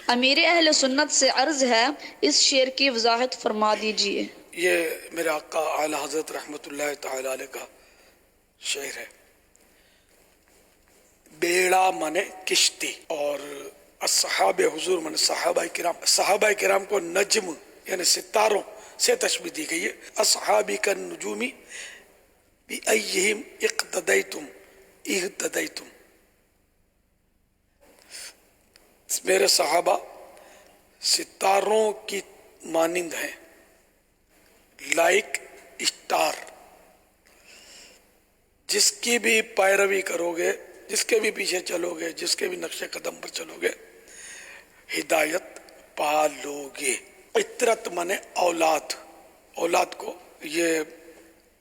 امیر اہل سنت سے عرض ہے اس شعر کی وضاحت فرما دیجئے. یہ میرے آقا اعلی حضرت رحمت اللہ تعالی علیہ کا شعر ہے. بیڑا منے کشتی اور اصحاب حضور من صحابہ کرام. صحابہ کرام کو نجم یعنی ستاروں سے تشبیہ دی گئی ہے. اصحابی کا نجومی بی ایہم اقتدیتم اہتدیتم. میرے صحابہ ستاروں کی مانند ہیں, لائک اسٹار. جس کی بھی پیروی کرو گے, جس کے بھی پیچھے چلو گے, جس کے بھی نقش قدم پر چلو گے, ہدایت پالو گے. عطرت منے اولاد, اولاد کو یہ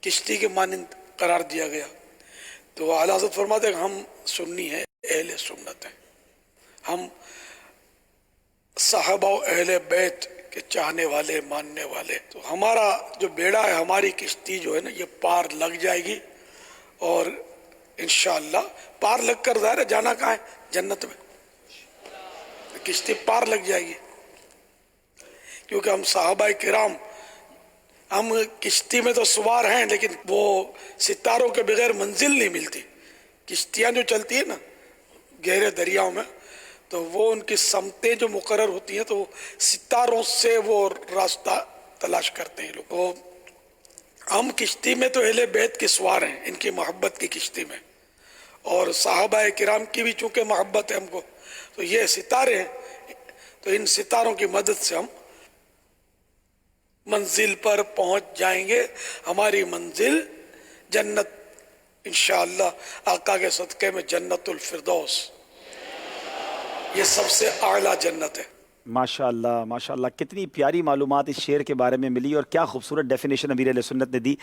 کشتی کے مانند قرار دیا گیا. تو اعلیٰ حضرت فرماتے ہیں ہم سنی ہیں, اہل سنت ہیں, ہم صحابہ و اہل بیت کے چاہنے والے, ماننے والے. تو ہمارا جو بیڑا ہے, ہماری کشتی جو ہے نا, یہ پار لگ جائے گی اور انشاءاللہ پار لگ کر ظاہر ہے جانا کہاں ہے, جنت میں. کشتی پار لگ جائے گی کیونکہ ہم صحابہ کرام ہم کشتی میں تو سوار ہیں لیکن وہ ستاروں کے بغیر منزل نہیں ملتی. کشتیاں جو چلتی ہیں نا گہرے دریاؤں میں تو وہ ان کی سمتیں جو مقرر ہوتی ہیں تو ستاروں سے وہ راستہ تلاش کرتے ہیں لوگ. ہم کشتی میں تو اہل بیت کے سوار ہیں ان کی محبت کی کشتی میں, اور صحابہ کرام کی بھی چونکہ محبت ہے ہم کو, تو یہ ستارے ہیں, تو ان ستاروں کی مدد سے ہم منزل پر پہنچ جائیں گے. ہماری منزل جنت انشاءاللہ, آقا کے صدقے میں جنت الفردوس, یہ سب سے اعلیٰ جنت ہے. ماشاءاللہ ماشاءاللہ, کتنی پیاری معلومات اس شعر کے بارے میں ملی اور کیا خوبصورت ڈیفینیشن امیر اہل سنت نے دی.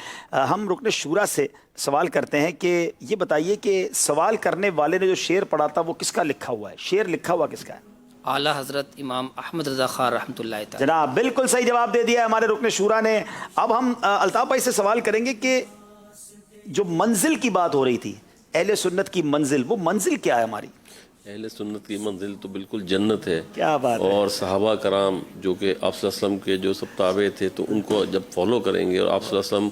ہم رکن شورا سے سوال کرتے ہیں کہ یہ بتائیے کہ سوال کرنے والے نے جو شعر پڑھا تھا وہ کس کا لکھا ہوا ہے, شعر لکھا ہوا کس کا ہے؟ اعلیٰ حضرت امام احمد رضا خان رحمۃ اللہ تعالی. جناب بالکل صحیح جواب دے دیا ہے ہمارے رکن شورا نے. اب ہم الطاف بھائی سے سوال کریں گے کہ جو منزل کی بات ہو رہی تھی, اہل سنت کی منزل, وہ منزل کیا ہے ہماری؟ اہل سنت کی منزل تو بالکل جنت ہے. کیا بات ہے. اور صحابہ کرام جو کہ آپ صلی اللہ علیہ وسلم کے جو سب تابع تھے, تو ان کو جب فالو کریں گے, اور آپ صلی اللہ علیہ وسلم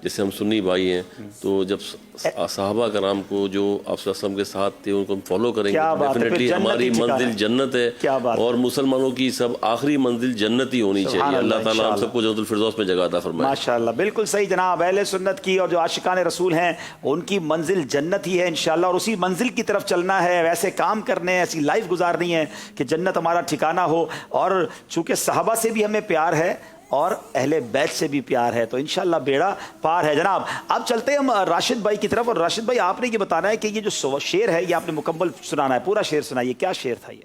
جیسے ہم سنی بھائی ہیں, تو جب صحابہ کرام کو جو آپ صلی اللہ علیہ وسلم کے ساتھ تھے ان کو ہم فالو کریں گے, ڈیفینیٹلی ہماری منزل جنت ہے. اور مسلمانوں کی سب آخری منزل جنت ہی ہونی چاہیے. اللہ تعالیٰ ہم سب کو جنت الفردوس میں جگہ عطا فرمائے. ماشاءاللہ بالکل صحیح جناب. اہل سنت کی اور جو عاشقان رسول ہیں ان کی منزل جنت ہی ہے انشاءاللہ, اور اسی منزل کی طرف چلنا ہے, ویسے کام کرنے ہیں, ایسی لائف گزارنی ہے کہ جنت ہمارا ٹھکانہ ہو. اور چونکہ صحابہ سے بھی ہمیں پیار ہے اور اہل بیت سے بھی پیار ہے, تو انشاءاللہ بیڑا پار ہے. جناب اب چلتے ہیں ہم راشد بھائی کی طرف, اور راشد بھائی آپ نے یہ بتانا ہے کہ یہ جو شعر ہے یہ آپ نے مکمل سنانا ہے, پورا شعر سنائیے. کیا شعر تھا یہ؟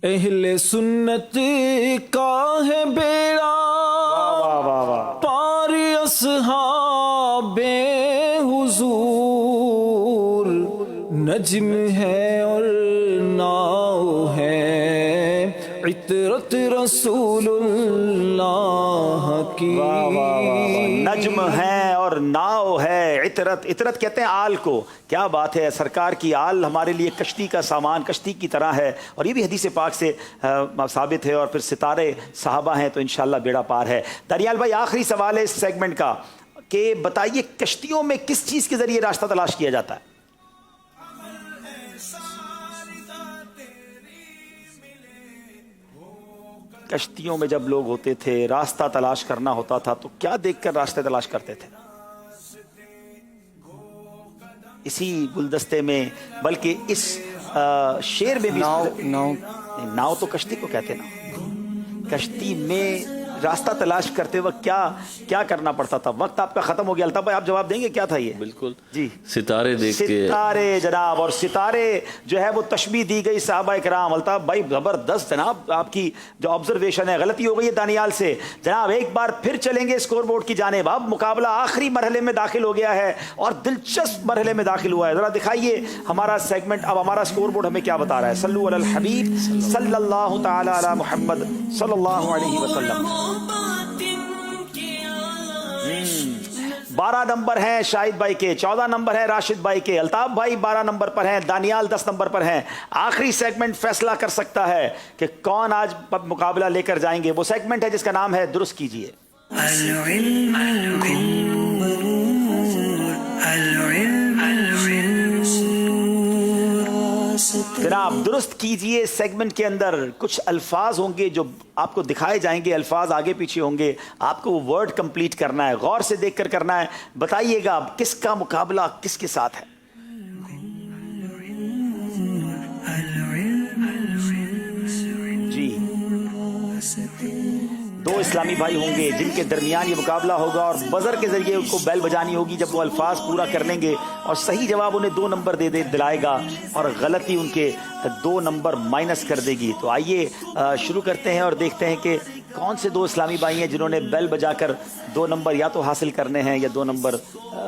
اہل سنت کا ہے بیڑا پار اصحاب حضور, نجم ہے اور ناؤ ہے عطرت رسول اللہ کی. نجم ہے اور ناؤ ہے عطرت, عطرت کہتے ہیں آل کو. کیا بات ہے, سرکار کی آل ہمارے لیے کشتی کا سامان, کشتی کی طرح ہے, اور یہ بھی حدیث پاک سے ثابت ہے. اور پھر ستارے صحابہ ہیں, تو انشاءاللہ بیڑا پار ہے. دانیال بھائی آخری سوال ہے اس سیگمنٹ کا, کہ بتائیے کشتیوں میں کس چیز کے ذریعے راستہ تلاش کیا جاتا ہے؟ کشتیوں میں جب لوگ ہوتے تھے, راستہ تلاش کرنا ہوتا تھا, تو کیا دیکھ کر راستے تلاش کرتے تھے؟ اسی گلدستے میں, بلکہ اس شعر میں بھی ناؤ تو کشتی کو کہتے ہیں نا. کشتی میں راستہ تلاش کرتے وقت کیا کرنا پڑتا تھا؟ وقت آپ کا ختم ہو گیا. الطاف بھائی آپ جواب دیں گے, کیا تھا یہ؟ بالکل جی, ستارے دیکھ کے. ستارے جناب, اور ستارے جو ہے وہ تشبیہ دی گئی صحابہ کرام. الطاف بھائی زبردست جناب, آپ کی جو آبزرویشن ہے, غلطی ہو گئی ہے دانیال سے. جناب ایک بار پھر چلیں گے اسکور بورڈ کی جانب. اب مقابلہ آخری مرحلے میں داخل ہو گیا ہے اور دلچسپ مرحلے میں داخل ہوا ہے. ذرا دکھائیے ہمارا سیگمنٹ, اب ہمارا اسکور بورڈ ہمیں کیا بتا رہا ہے. صلو علی الحبیب صلی اللہ تعالی علی محمد صلی اللہ علیہ وسلم. 12 نمبر ہیں شاہد بھائی کے, 14 نمبر ہیں راشد بھائی کے, الطاف بھائی 12 نمبر پر ہیں, دانیال 10 نمبر پر ہیں. آخری سیگمنٹ فیصلہ کر سکتا ہے کہ کون آج مقابلہ لے کر جائیں گے. وہ سیگمنٹ ہے جس کا نام ہے درست کیجئے. جناب درست کیجئے سیگمنٹ کے اندر کچھ الفاظ ہوں گے جو آپ کو دکھائے جائیں گے. الفاظ آگے پیچھے ہوں گے, آپ کو وہ ورڈ کمپلیٹ کرنا ہے, غور سے دیکھ کر کرنا ہے. بتائیے گا کس کا مقابلہ کس کے ساتھ ہے. جی, 2 اسلامی بھائی ہوں گے جن کے درمیان یہ مقابلہ ہوگا, اور بزر کے ذریعے ان کو بیل بجانی ہوگی جب وہ الفاظ پورا کر لیں گے, اور صحیح جواب انہیں 2 نمبر دلائے گا, اور غلطی ان کے 2 نمبر مائنس کر دے گی. تو آئیے شروع کرتے ہیں اور دیکھتے ہیں کہ کون سے 2 اسلامی بھائی ہیں جنہوں نے بیل بجا کر 2 نمبر یا تو حاصل کرنے ہیں یا 2 نمبر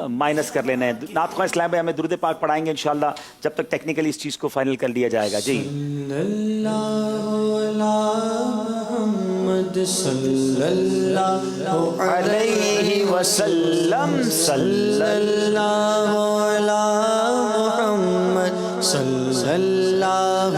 مائنس کر لینے ہیں. نعت خواہ اسلام بھائی ہمیں درود پاک پڑھائیں گے انشاءاللہ, جب تک ٹیکنیکلی اس چیز کو فائنل کر لیا جائے گا. جی صلی اللہ علیہ وسلم, صلی اللہ علی محمد, صلی اللہ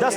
10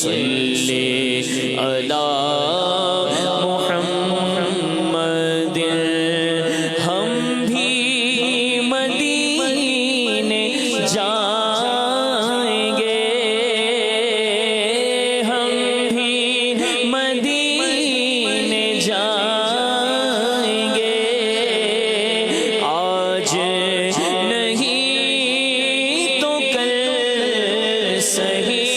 صلی علی محمد ہم بھی مدینے جائیں گے ہم بھی مدینے جائیں گے آج نہیں تو کل سہی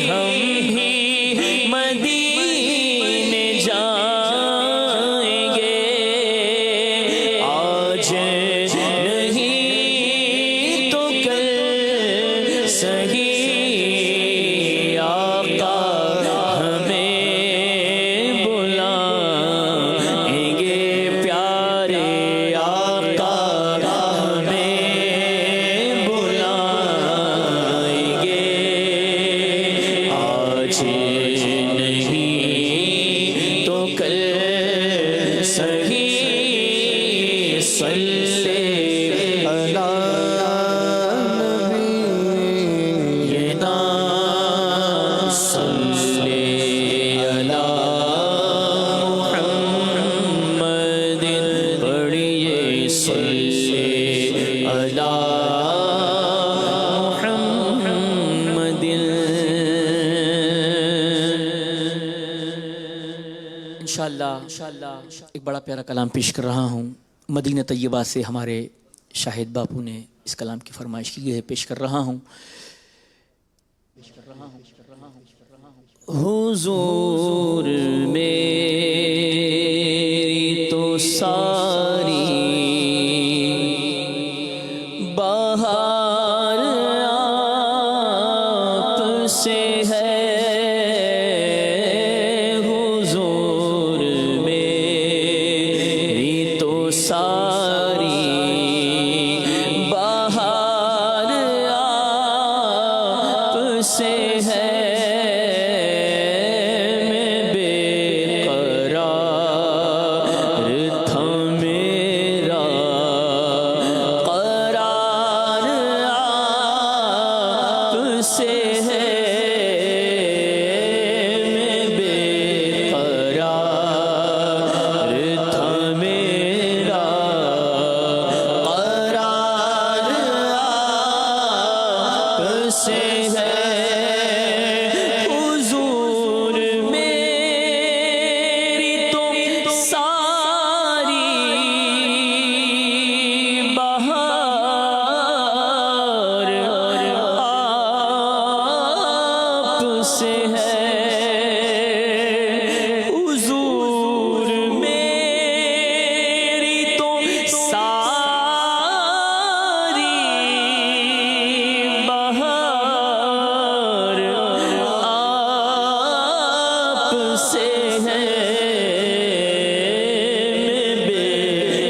ہم بھی مدینے جائیں گے آج نہیں تو کل سہی آقا ہمیں بلائیں گے پیارے آقا ہمیں بلائیں گے آج نہیں تو کل سہی صلی علی نبینا صلی علی محمد پڑھیے صلی علی محمد انشاءاللہ ایک بڑا پیارا کلام پیش کر رہا ہوں مدینہ طیبہ سے ہمارے شاہد باپو نے اس کلام کی فرمائش کی ہے پیش کر رہا ہوں حضور میری تو ساری بہار آپ سے ہے حضور میری تو ساری بہار آپ سے ہے میں بے قرار تھا میرا قرار آپ سے ہے میں بے قرار تھا میرا قرار آپ سے ہے حضور میری تو ساری بہار آپ سے ہے حضور میری تو ساری بہار آپ سے ہے میں بے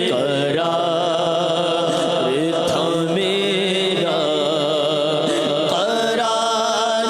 قرار تھا میرا قرار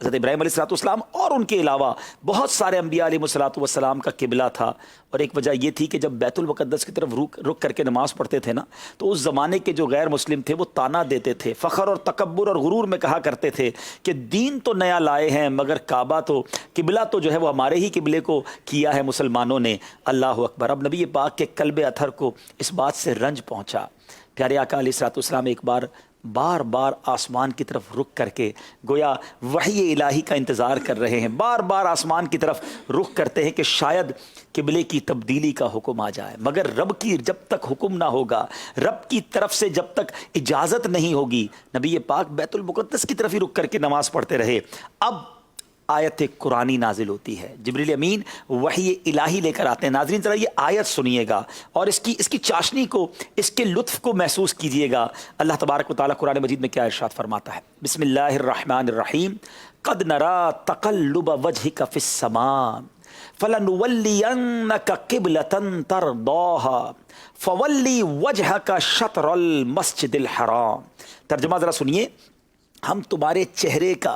حضرت ابراہیم علیہ السلام اور ان کے علاوہ بہت سارے انبیاء علیہ السلام کا قبلہ تھا، اور ایک وجہ یہ تھی کہ جب بیت المقدس کی طرف رک کر کے نماز پڑھتے تھے نا، تو اس زمانے کے جو غیر مسلم تھے وہ تانا دیتے تھے، فخر اور تکبر اور غرور میں کہا کرتے تھے کہ دین تو نیا لائے ہیں مگر کعبہ تو قبلہ تو جو ہے وہ ہمارے ہی قبلے کو کیا ہے مسلمانوں نے۔ اللہ اکبر۔ اب نبی پاک کے قلب اطہر کو اس بات سے رنج پہنچا۔ پیارے آقا علیہ السلام ایک بار بار آسمان کی طرف رخ کر کے گویا وحی الہی کا انتظار کر رہے ہیں، بار بار آسمان کی طرف رخ کرتے ہیں کہ شاید قبلے کی تبدیلی کا حکم آ جائے، مگر رب کی جب تک حکم نہ ہوگا، رب کی طرف سے جب تک اجازت نہیں ہوگی، نبی پاک بیت المقدس کی طرف ہی رخ کر کے نماز پڑھتے رہے۔ اب آیت قرآنی نازل ہوتی ہے، جبریل امین وحی الہی لے کر آتے ہیں۔ ناظرین ذرا یہ آیت سنیے گا اور اس کی چاشنی کو، اس کے لطف کو محسوس کیجئے گا۔ اللہ تبارک و تعالیٰ قرآن مجید میں کیا ارشاد فرماتا ہے؟ بسم اللہ الرحمن الرحیم۔ قد نرا تقلب وجهك في السماء فلنولینک قبلۃ ترضاها فولی وجهك شطر المسجد الحرام۔ ترجمہ ذرا سنیے، ہم تمہارے چہرے کا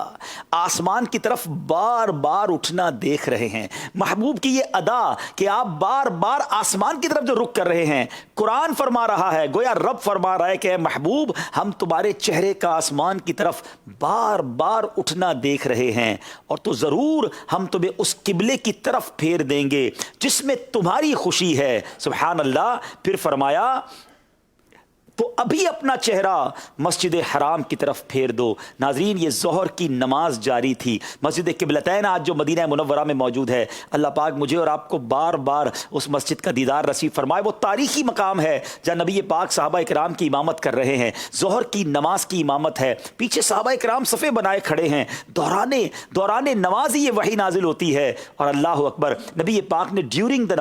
آسمان کی طرف بار بار اٹھنا دیکھ رہے ہیں۔ محبوب کی یہ ادا کہ آپ بار بار آسمان کی طرف جو رخ کر رہے ہیں، قرآن فرما رہا ہے، گویا رب فرما رہا ہے کہ اے محبوب ہم تمہارے چہرے کا آسمان کی طرف بار بار اٹھنا دیکھ رہے ہیں، اور تو ضرور ہم تمہیں اس قبلے کی طرف پھیر دیں گے جس میں تمہاری خوشی ہے۔ سبحان اللہ۔ پھر فرمایا تو ابھی اپنا چہرہ مسجد حرام کی طرف پھیر دو۔ ناظرین یہ ظہر کی نماز جاری تھی، مسجد قبلتین آج جو مدینہ منورہ میں موجود ہے، اللہ پاک مجھے اور آپ کو بار بار اس مسجد کا دیدار نصیب فرمائے۔ وہ تاریخی مقام ہے جہاں نبی پاک صحابہ اکرام کی امامت کر رہے ہیں، ظہر کی نماز کی امامت ہے، پیچھے صحابہ اکرام صفے بنائے کھڑے ہیں، دوران نماز ہی یہ وحی نازل ہوتی ہے، اور اللہ اکبر نبی پاک نے ڈیورنگ دا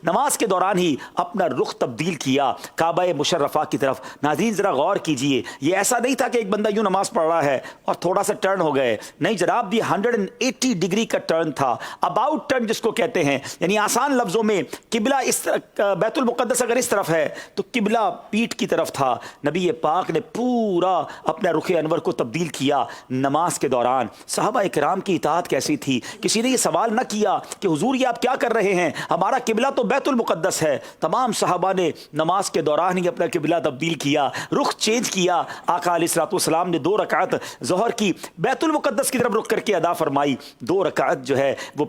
نماز کے دوران ہی اپنا رخ تبدیل کیا کعبہ مشرفہ کی طرف۔ ناظرین ذرا غور کیجئے، یہ ایسا نہیں تھا کہ ایک بندہ یوں نماز پڑھ رہا ہے اور تھوڑا سا ٹرن ہو گئے، نہیں جناب، یہ 180 ڈگری کا ٹرن تھا، اباؤٹ ٹرن جس کو کہتے ہیں، یعنی آسان لفظوں میں قبلہ اس طرف، بیت المقدس اگر اس طرف ہے تو قبلہ پیٹھ کی طرف تھا۔ نبی پاک نے پورا اپنا رخ انور کو تبدیل کیا نماز کے دوران۔ صحابہ اکرام کی اطاعت کیسی تھی؟ کسی نے یہ سوال نہ کیا کہ حضور یہ آپ کیا کر رہے ہیں، ہمارا قبلہ تو بیت المقدس ہے۔ تمام صحابہ نے نماز کے دوران ہی اپنا قبلہ تبدیل کیا، رخ چینج کیا۔ آقا علیہ السلام نے 2 رکعت ظہر کی بیت المقدس کی طرف رخ کر کے ادا فرمائی، 2 رکعت جو ہے وہ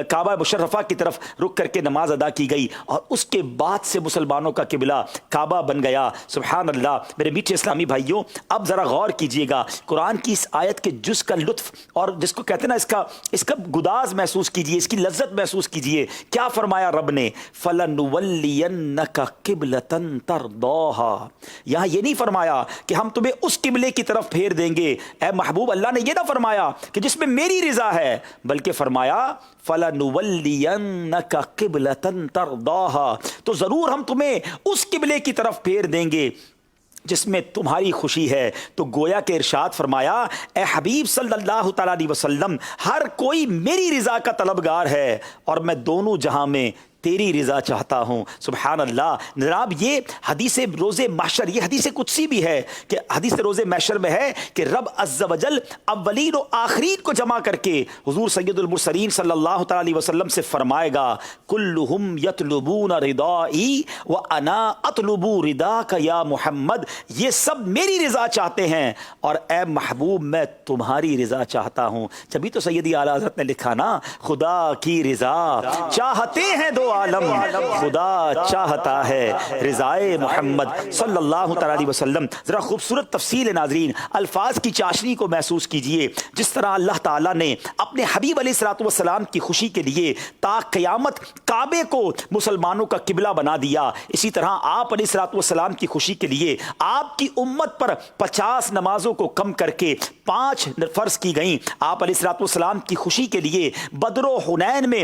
کعبہ مشرفہ کی طرف رک کر کے نماز ادا کی گئی، اور اس کے بعد سے مسلمانوں کا قبلہ کعبہ بن گیا۔ سبحان اللہ۔ میرے میٹھے اسلامی بھائیوں، اب ذرا غور کیجئے گا قرآن کی اس آیت کے جز کا لطف، اور جس کو کہتے ہیں نا اس کا گداز محسوس کیجئے، اس کی لذت محسوس کیجئے۔ کیا فرمایا رب نے؟ فَلَنُوَلِّيَنَّكَ قِبْلَةً تَرْضَاهَا۔ یہاں یہ نہیں فرمایا کہ ہم تمہیں اس قبلے کی طرف پھیر دیں گے، اے محبوب اللہ نے یہ نہ فرمایا کہ جس میں میری رضا ہے، بلکہ فرمایا فَلَنُوَلِّيَنَّكَ قِبْلَةً تَرْضَاهَا، تو ضرور ہم تمہیں اس قبلے کی طرف پھیر دیں گے جس میں تمہاری خوشی ہے۔ تو گویا کہ ارشاد فرمایا، اے حبیب صلی اللہ تعالیٰ علیہ وسلم، ہر کوئی میری رضا کا طلبگار ہے، اور میں دونوں جہاں میں تیری رضا چاہتا ہوں۔ سبحان اللہ۔ جناب یہ حدیث روز محشر، یہ حدیث قدسی بھی ہے کہ حدیث روز محشر میں ہے کہ رب عز و جل اولین و آخرین کو جمع کر کے حضور سید المرسلین صلی اللہ تعالی علیہ وسلم سے فرمائے گا، کلہم یطلبون رضائی وانا اطلب رضاک یا محمد، یہ سب میری رضا چاہتے ہیں اور اے محبوب میں تمہاری رضا چاہتا ہوں۔ جبھی تو سیدی اعلیٰ حضرت نے لکھا نا، خدا کی رضا چاہتے ہیں دو عالم، خدا چاہتا ہے رضائے محمد صلی اللہ تعالی علیہ وسلم۔ ذرا خوبصورت تفصیل ہے ناظرین، الفاظ کی چاشنی کو محسوس کیجئے۔ جس طرح اللہ تعالیٰ نے اپنے حبیب علیہ السلام کی خوشی کے لیے تا قیامت کعبے کو مسلمانوں کا قبلہ بنا دیا، اسی طرح آپ علیہ السلام کی خوشی کے لیے آپ کی امت پر 50 نمازوں کو کم کر کے 5 فرض کی گئیں۔ آپ علیہ السلام کی خوشی کے لیے بدر و حنین میں